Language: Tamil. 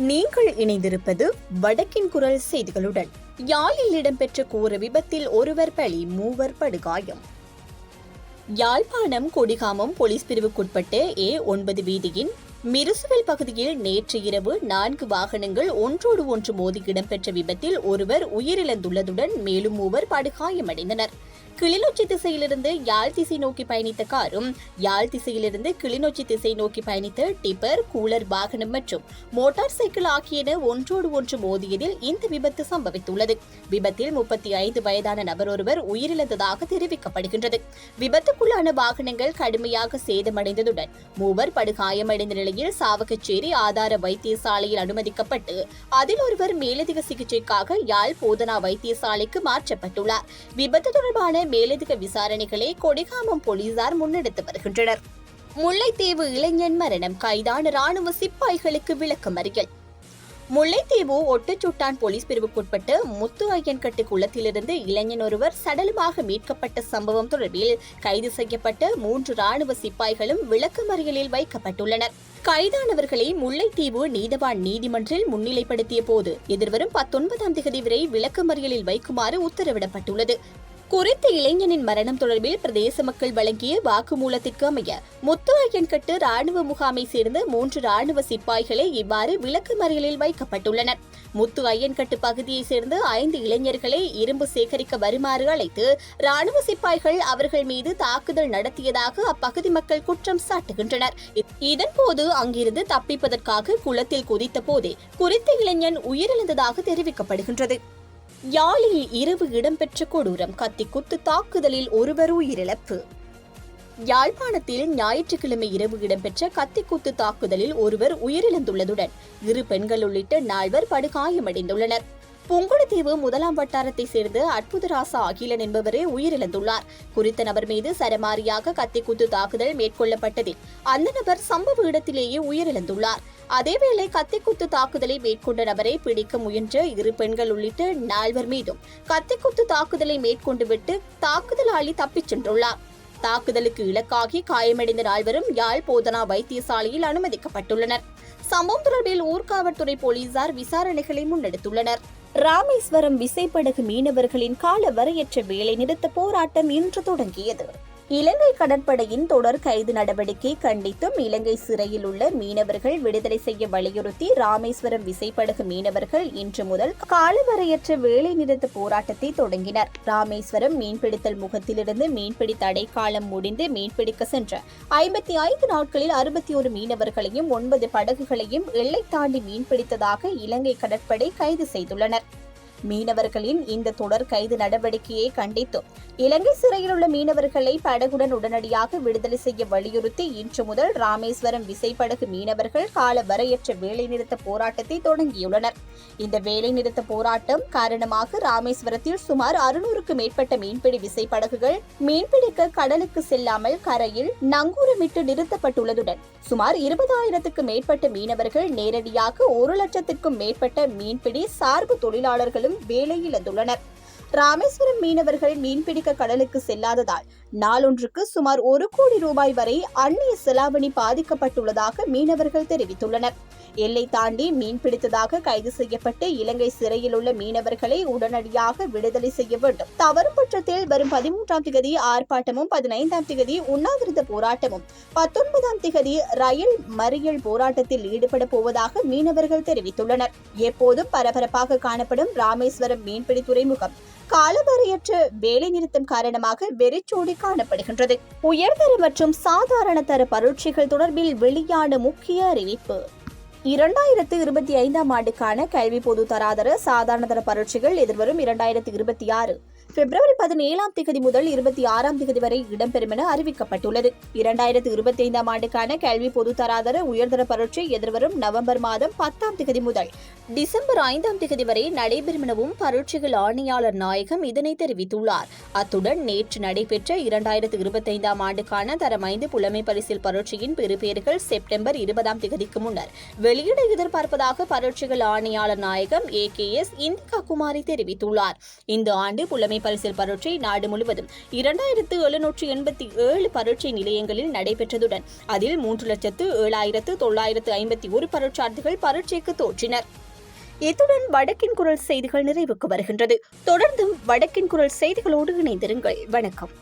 நீங்கள் இணைந்திருப்பது வடக்கின் குரல் செய்திகளுடன். யாழில் இடம்பெற்ற கோர விபத்தில் ஒருவர் பலி, மூவர் படுகாயம். யாழ்ப்பாணம் கொடிகாமம் போலீஸ் பிரிவுக்குட்பட்ட A9 வீதியின் மிருசுவல் பகுதியில் நேற்று இரவு 4 வாகனங்கள் ஒன்றோடு ஒன்று மோதி இடம்பெற்ற விபத்தில் ஒருவர் உயிரிழந்துள்ளதுடன் மேலும் மூவர் படுகாயமடைந்தனர். கிளிநொச்சி திசையிலிருந்து யாழ் திசை நோக்கி பயணித்த காரும், யாழ் திசையிலிருந்து கிளிநொச்சி திசை நோக்கி பயணித்த டிப்பர், கூலர் வாகனம் மற்றும் மோட்டார் சைக்கிள் ஆகியன ஒன்றோடு ஒன்று மோதியதில் இந்த விபத்து சம்பவித்துள்ளது. விபத்தில் 35 வயதான நபர் ஒருவர் உயிரிழந்ததாக தெரிவிக்கப்படுகின்றது. விபத்துக்குள்ளான வாகனங்கள் கடுமையாக சேதமடைந்ததுடன் மூவர் படுகாயமடைந்த நிலையில் சாவகச்சேரி ஆதார வைத்தியசாலையில் அனுமதிக்கப்பட்டு அதில் ஒருவர் மேலதிக சிகிச்சைக்காக யாழ் போதனா வைத்தியசாலைக்கு மாற்றப்பட்டுள்ளார். விபத்து தொடர்பான மேலதிக விசாரணைகளை கொடிகாமம் போலீசார் முன்னெடுத்து வருகின்றனர். முல்லைத்தீவு இளைஞன் மரணம், கைதான ராணுவ சிப்பாய்களுக்கு விளக்கமறியல். முல்லைத்தீவு ஒட்டுச்சுட்டான் போலீஸ் பிரிவுக்குட்பட்ட முத்து ஐயன்கட்டு குளத்திலிருந்து இளைஞன் ஒருவர் சடலமாக மீட்கப்பட்ட சம்பவம் தொடர்பில் கைது செய்யப்பட்ட 3 ராணுவ சிப்பாய்களும் விளக்கமறியலில் வைக்கப்பட்டுள்ளனர். கைதானவர்களை முல்லைத்தீவு நீதவான் நீதிமன்றில் முன்னிலைப்படுத்திய போது எதிர்வரும் 19ஆம் தேதி வரை விளக்கமறியலில் வைக்குமாறு உத்தரவிடப்பட்டுள்ளது. குறித்த இளைஞனின் மரணம் தொடர்பில் பிரதேச மக்கள் வழங்கிய வாக்குமூலத்திற்கு அமைய முத்து ஐயன்கட்டு ராணுவ முகாமை சேர்ந்த 3 ராணுவ சிப்பாய்களை இவ்வாறு விளக்கமறியலில் வைக்கப்பட்டுள்ளனர். முத்து ஐயன்கட்டு பகுதியை சேர்ந்த 5 இளைஞர்களை இரும்பு சேகரிக்க வருமாறு அழைத்து ராணுவ சிப்பாய்கள் அவர்கள் மீது தாக்குதல் நடத்தியதாக அப்பகுதி மக்கள் குற்றம் சாட்டுகின்றனர். இதன்போது அங்கிருந்து தப்பிப்பதற்காக குளத்தில் குதித்த போதே குறித்த இளைஞன் உயிரிழந்ததாக தெரிவிக்கப்படுகின்றது. யாழில் இரவு இடம்பெற்ற கொடூரம், கத்திக்குத்து தாக்குதலில் ஒருவர் உயிரிழப்பு. யாழ்ப்பாணத்தில் ஞாயிற்றுக்கிழமை இரவு இடம்பெற்ற கத்திக்குத்து தாக்குதலில் ஒருவர் உயிரிழந்துள்ளதுடன் 2 பெண்கள் உள்ளிட்ட 4 படுகாயமடைந்துள்ளனர். புங்குடுதீவு 1ஆம் வட்டாரத்தை சேர்ந்த அற்புதராசா அகிலன் என்பவரே உயிரிழந்துள்ளார். குறித்த நபர் மீது சரமாரியாக கத்திக்குத்து தாக்குதல் மேற்கொள்ளப்பட்டதில் அந்த நபர் சம்பவ இடத்திலேயே உயிரிழந்துள்ளார். அதேவேளை கத்திக்குத்து தாக்குதலை மேற்கொண்ட நபரை பிடிக்க முயன்ற 2 பெண்கள் உள்ளிட்ட 4 மீதும் கத்திக்குத்து தாக்குதலை மேற்கொண்டு விட்டு தாக்குதலாளி தப்பிச் சென்றுள்ளார். தாக்குதலுக்கு இலக்காகி காயமடைந்த 4 யாழ் போதனா வைத்தியசாலையில் அனுமதிக்கப்பட்டுள்ளனர். சம்பவம் தொடர்பில் ஊர்காவல்துறை போலீசார் விசாரணைகளை முன்னெடுத்துள்ளனர். ராமேஸ்வரம் விசைப்படகு மீனவர்களின் கால வரையற்ற வேலை நிறுத்த போராட்டம் இன்று தொடங்கியது. இலங்கை கடற்படையின் தொடர் கைது நடவடிக்கை கண்டித்தும் இலங்கை சிறையில் உள்ள மீனவர்கள் விடுதலை செய்ய வலியுறுத்தி ராமேஸ்வரம் விசைப்படகு மீனவர்கள் இன்று முதல் காலவரையற்ற வேலை நிறுத்த போராட்டத்தை தொடங்கினர். ராமேஸ்வரம் மீன்பிடித்தல் முகத்திலிருந்து மீன்பிடி தடை காலம் முடிந்து மீன்பிடிக்க சென்ற 55 நாட்களில் 61 மீனவர்களையும் 9 படகுகளையும் எல்லை தாண்டி மீன்பிடித்ததாக இலங்கை கடற்படை கைது செய்துள்ளனர். மீனவர்களின் இந்த தொடர் கைது நடவடிக்கையை கண்டித்தும் இலங்கை சிறையில் உள்ள மீனவர்களை படகுடன் உடனடியாக விடுதலை செய்ய வலியுறுத்தி இன்று முதல் ராமேஸ்வரம் விசைப்படகு மீனவர்கள் கால வரையற்ற வேலைநிறுத்த போராட்டத்தை தொடங்கியுள்ளனர். இந்த வேலைநிறுத்த போராட்டம் காரணமாக ராமேஸ்வரத்தில் சுமார் 600க்கு மேற்பட்ட மீன்பிடி விசைப்படகுகள் மீன்பிடிக்க கடலுக்கு செல்லாமல் கரையில் நங்கூரமிட்டு நிறுத்தப்பட்டுள்ளதுடன் சுமார் 20,000க்கு மேற்பட்ட மீனவர்கள் நேரடியாக 1,00,000க்கும் மேற்பட்ட மீன்பிடி சார்பு தொழிலாளர்களும் வேலையிழந்துள்ளனர். ராமேஸ்வரம் மீனவர்கள் மீன்பிடிக்க கடலுக்கு செல்லாததால் நாளொன்றுக்கு சுமார் 1 கோடி ரூபாய் வரை அந்நிய செலாவணி பாதிக்கப்பட்டுள்ளதாக மீனவர்கள் தெரிவித்துள்ளனர். எல்லை தாண்டி மீன்பிடித்ததாக கைது செய்யப்பட்டு இலங்கை சிறையில் உள்ள மீனவர்களை உடனடியாக விடுதலை செய்ய வேண்டும். தவறும் பட்சத்தில் வரும் 13ஆம் தேதி ஆர்ப்பாட்டமும், 15ஆம் தேதி உண்ணாவிரத போராட்டமும், 19ஆம் தேதி ரயில் மறியல் போராட்டத்தில் ஈடுபட போவதாக மீனவர்கள் தெரிவித்துள்ளனர். எப்போதும் பரபரப்பாக காணப்படும் ராமேஸ்வரம் மீன்பிடி துறைமுகம் காலவரையற்ற வேலை நிறுத்தம் காரணமாக வெறிச்சோடி காணப்படுகின்றது. உயர்தர மற்றும் சாதாரண தர பரீட்சைகள் தொடர்பில் வெளியான முக்கிய அறிவிப்பு. 2025ஆம் ஆண்டுக்கான கல்வி பொது தராதர சாதாரண தர பரீட்சைகள் எதிர்வரும் 2026 பிப்ரவரி 17ஆம் தேதி முதல் 26ஆம் தேதி வரை இடம்பெறும் என அறிவிக்கப்பட்டுள்ளது. 2025ஆம் ஆண்டுக்கான கல்வி பொது தராதர உயர்தர பரீட்சை எதிர்வரும் நவம்பர் மாதம் 10ஆம் தேதி முதல் டிசம்பர் 5ஆம் தேதி வரை நடைபெறும் எனவும் பரீட்சைகள் ஆணையாளர் நாயகம் இதனை தெரிவித்துள்ளார். அத்துடன் நேற்று நடைபெற்ற 2025ஆம் ஆண்டுக்கான தரம் 5 புலமை பரிசில் பரீட்சையின் பெறுபேறுகள் செப்டம்பர் 20ஆம் தேதிக்கு முன்னர் வெளியிட எதிர்பார்ப்பதாக பரீட்சைகள் ஆணையாளர் நாயகம் AKS இந்திகா குமாரி தெரிவித்துள்ளார். இந்த ஆண்டு புலமை பரிசில் பரீட்சை நாடு முழுவதும் 2787 பரீட்சை நிலையங்களில் நடைபெற்றதுடன் அதில் 3,07,951 பரீட்சார்த்திகள் பரீட்சைக்கு தோற்றினர். இத்துடன் வடக்கின் குரல் செய்திகள் நிறைவுக்கு வருகின்றது. தொடர்ந்தும் வடக்கின் குரல் செய்திகளோடு இணைந்திருங்கள். வணக்கம்.